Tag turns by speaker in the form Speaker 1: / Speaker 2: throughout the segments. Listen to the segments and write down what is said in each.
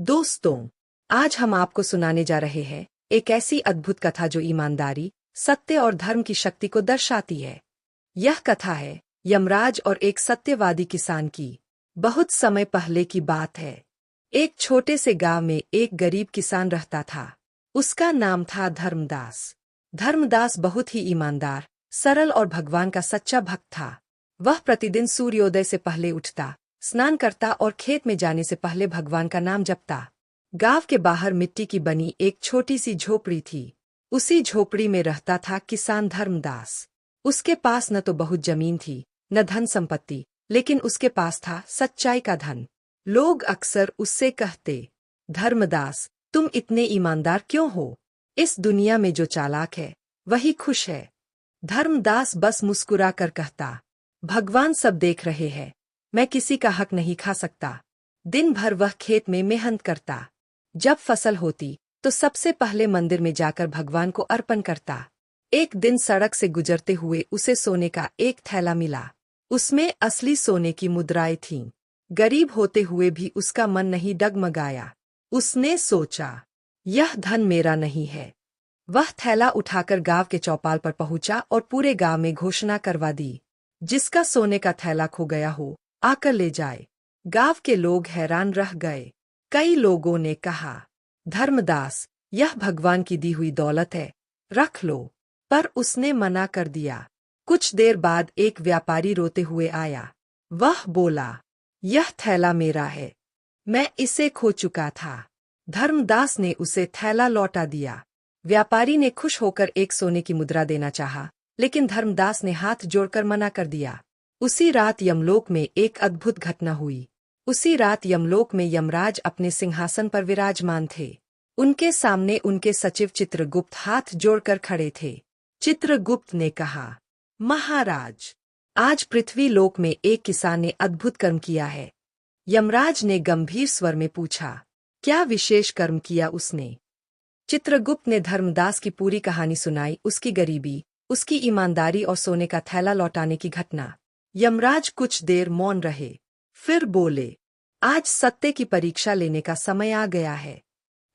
Speaker 1: दोस्तों, आज हम आपको सुनाने जा रहे हैं एक ऐसी अद्भुत कथा जो ईमानदारी, सत्य और धर्म की शक्ति को दर्शाती है। यह कथा है यमराज और एक सत्यवादी किसान की। बहुत समय पहले की बात है। एक छोटे से गांव में एक गरीब किसान रहता था। उसका नाम था धर्मदास। धर्मदास बहुत ही ईमानदार, सरल और भगवान का सच्चा भक्त था। वह प्रतिदिन सूर्योदय से पहले उठता, स्नान करता और खेत में जाने से पहले भगवान का नाम जपता। गांव के बाहर मिट्टी की बनी एक छोटी सी झोपड़ी थी। उसी झोपड़ी में रहता था किसान धर्मदास। उसके पास न तो बहुत जमीन थी, न धन संपत्ति, लेकिन उसके पास था सच्चाई का धन। लोग अक्सर उससे कहते, धर्मदास, तुम इतने ईमानदार क्यों हो? इस दुनिया में जो चालाक है वही खुश है। धर्मदास बस मुस्कुरा कर कहता, भगवान सब देख रहे हैं, मैं किसी का हक नहीं खा सकता। दिन भर वह खेत में मेहनत करता। जब फसल होती तो सबसे पहले मंदिर में जाकर भगवान को अर्पण करता। एक दिन सड़क से गुजरते हुए उसे सोने का एक थैला मिला। उसमें असली सोने की मुद्राएं थीं। गरीब होते हुए भी उसका मन नहीं डगमगाया। उसने सोचा, यह धन मेरा नहीं है। वह थैला उठाकर गांव के चौपाल पर पहुंचा और पूरे गांव में घोषणा करवा दी, जिसका सोने का थैला खो गया हो, आकर ले जाए। गांव के लोग हैरान रह गए। कई लोगों ने कहा, धर्मदास, यह भगवान की दी हुई दौलत है, रख लो। पर उसने मना कर दिया। कुछ देर बाद एक व्यापारी रोते हुए आया। वह बोला, यह थैला मेरा है, मैं इसे खो चुका था। धर्मदास ने उसे थैला लौटा दिया। व्यापारी ने खुश होकर एक सोने की मुद्रा देना चाहा, लेकिन धर्मदास ने हाथ जोड़कर मना कर दिया। उसी रात यमलोक में एक अद्भुत घटना हुई। उसी रात यमलोक में यमराज अपने सिंहासन पर विराजमान थे। उनके सामने उनके सचिव चित्रगुप्त हाथ जोड़कर खड़े थे। चित्रगुप्त ने कहा, महाराज, आज पृथ्वी लोक में एक किसान ने अद्भुत कर्म किया है। यमराज ने गंभीर स्वर में पूछा, क्या विशेष कर्म किया उसने? चित्रगुप्त ने धर्मदास की पूरी कहानी सुनाई, उसकी गरीबी, उसकी ईमानदारी और सोने का थैला लौटाने की घटना। यमराज कुछ देर मौन रहे, फिर बोले, आज सत्य की परीक्षा लेने का समय आ गया है।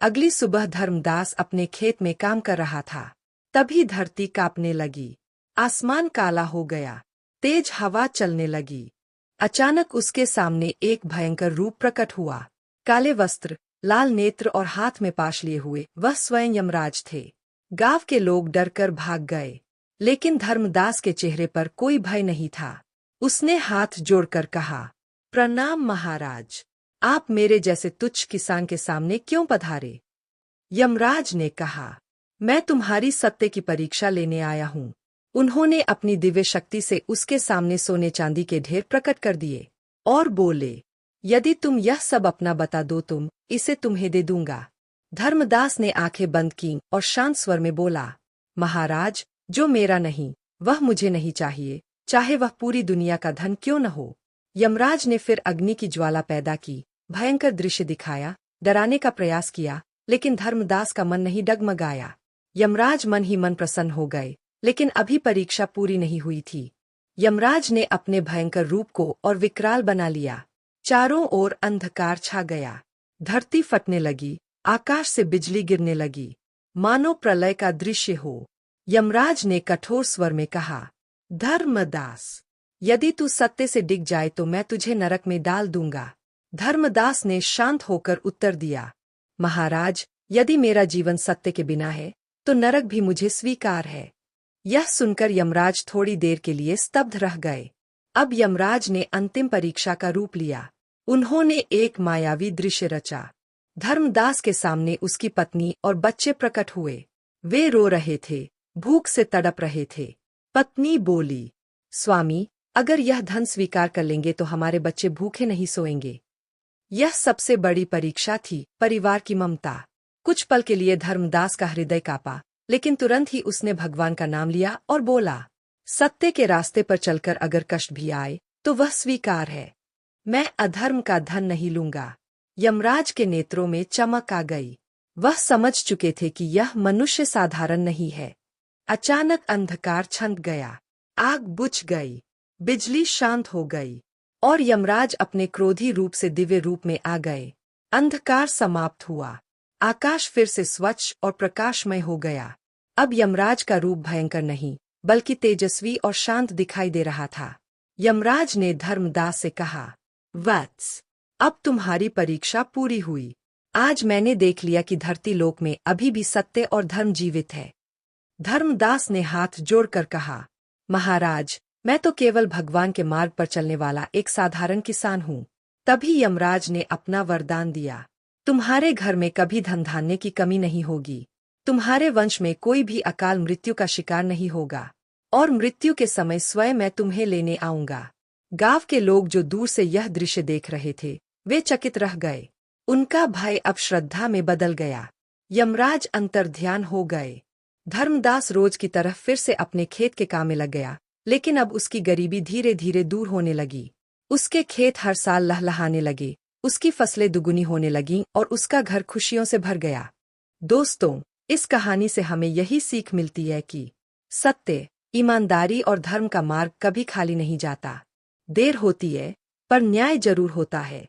Speaker 1: अगली सुबह धर्मदास अपने खेत में काम कर रहा था। तभी धरती कांपने लगी। आसमान काला हो गया। तेज हवा चलने लगी। अचानक उसके सामने एक भयंकर रूप प्रकट हुआ। काले वस्त्र, लाल नेत्र और हाथ में पाश लिए हुए वह स्वयं यमराज थे। गांव के लोग डरकर भाग गए, लेकिन धर्मदास के चेहरे पर कोई भय नहीं था। उसने हाथ जोड़कर कहा, प्रणाम महाराज, आप मेरे जैसे तुच्छ किसान के सामने क्यों पधारे? यमराज ने कहा, मैं तुम्हारी सत्य की परीक्षा लेने आया हूँ। उन्होंने अपनी दिव्य शक्ति से उसके सामने सोने चांदी के ढेर प्रकट कर दिए और बोले, यदि तुम यह सब अपना बता दो, तुम इसे तुम्हें दे दूंगा। धर्मदास ने आंखें बंद कीं और शांत स्वर में बोला, महाराज, जो मेरा नहीं वह मुझे नहीं चाहिए, चाहे वह पूरी दुनिया का धन क्यों न हो। यमराज ने फिर अग्नि की ज्वाला पैदा की, भयंकर दृश्य दिखाया, डराने का प्रयास किया, लेकिन धर्मदास का मन नहीं डगमगाया। यमराज मन ही मन प्रसन्न हो गए, लेकिन अभी परीक्षा पूरी नहीं हुई थी। यमराज ने अपने भयंकर रूप को और विकराल बना लिया। चारों ओर अंधकार छा गया। धरती फटने लगी, आकाश से बिजली गिरने लगी, मानो प्रलय का दृश्य हो। यमराज ने कठोर स्वर में कहा, धर्मदास, यदि तू सत्य से डिग जाए तो मैं तुझे नरक में डाल दूंगा। धर्मदास ने शांत होकर उत्तर दिया, महाराज, यदि मेरा जीवन सत्य के बिना है तो नरक भी मुझे स्वीकार है। यह सुनकर यमराज थोड़ी देर के लिए स्तब्ध रह गए। अब यमराज ने अंतिम परीक्षा का रूप लिया। उन्होंने एक मायावी दृश्य रचा। धर्मदास के सामने उसकी पत्नी और बच्चे प्रकट हुए। वे रो रहे थे, भूख से तड़प रहे थे। पत्नी बोली, स्वामी, अगर यह धन स्वीकार कर लेंगे तो हमारे बच्चे भूखे नहीं सोएंगे। यह सबसे बड़ी परीक्षा थी, परिवार की ममता। कुछ पल के लिए धर्मदास का हृदय कांपा, लेकिन तुरंत ही उसने भगवान का नाम लिया और बोला, सत्य के रास्ते पर चलकर अगर कष्ट भी आए तो वह स्वीकार है। मैं अधर्म का धन नहीं लूंगा। यमराज के नेत्रों में चमक आ गई। वह समझ चुके थे कि यह मनुष्य साधारण नहीं है। अचानक अंधकार छंट गया, आग बुझ गई, बिजली शांत हो गई और यमराज अपने क्रोधी रूप से दिव्य रूप में आ गए। अंधकार समाप्त हुआ। आकाश फिर से स्वच्छ और प्रकाशमय हो गया। अब यमराज का रूप भयंकर नहीं, बल्कि तेजस्वी और शांत दिखाई दे रहा था। यमराज ने धर्मदास से कहा, वत्स, अब तुम्हारी परीक्षा पूरी हुई। आज मैंने देख लिया कि धरती लोक में अभी भी सत्य और धर्म जीवित है। धर्मदास ने हाथ जोड़कर कहा, महाराज, मैं तो केवल भगवान के मार्ग पर चलने वाला एक साधारण किसान हूँ। तभी यमराज ने अपना वरदान दिया, तुम्हारे घर में कभी धन धान्य की कमी नहीं होगी। तुम्हारे वंश में कोई भी अकाल मृत्यु का शिकार नहीं होगा, और मृत्यु के समय स्वयं मैं तुम्हें लेने आऊंगा। गांव के लोग जो दूर से यह दृश्य देख रहे थे, वे चकित रह गए। उनका भय अब श्रद्धा में बदल गया। यमराज अंतर्ध्यान हो गए। धर्मदास रोज की तरह फिर से अपने खेत के काम में लग गया, लेकिन अब उसकी गरीबी धीरे धीरे दूर होने लगी। उसके खेत हर साल लहलहाने लगे, उसकी फसलें दुगुनी होने लगीं और उसका घर खुशियों से भर गया। दोस्तों, इस कहानी से हमें यही सीख मिलती है कि सत्य, ईमानदारी और धर्म का मार्ग कभी खाली नहीं जाता। देर होती है, पर न्याय जरूर होता है।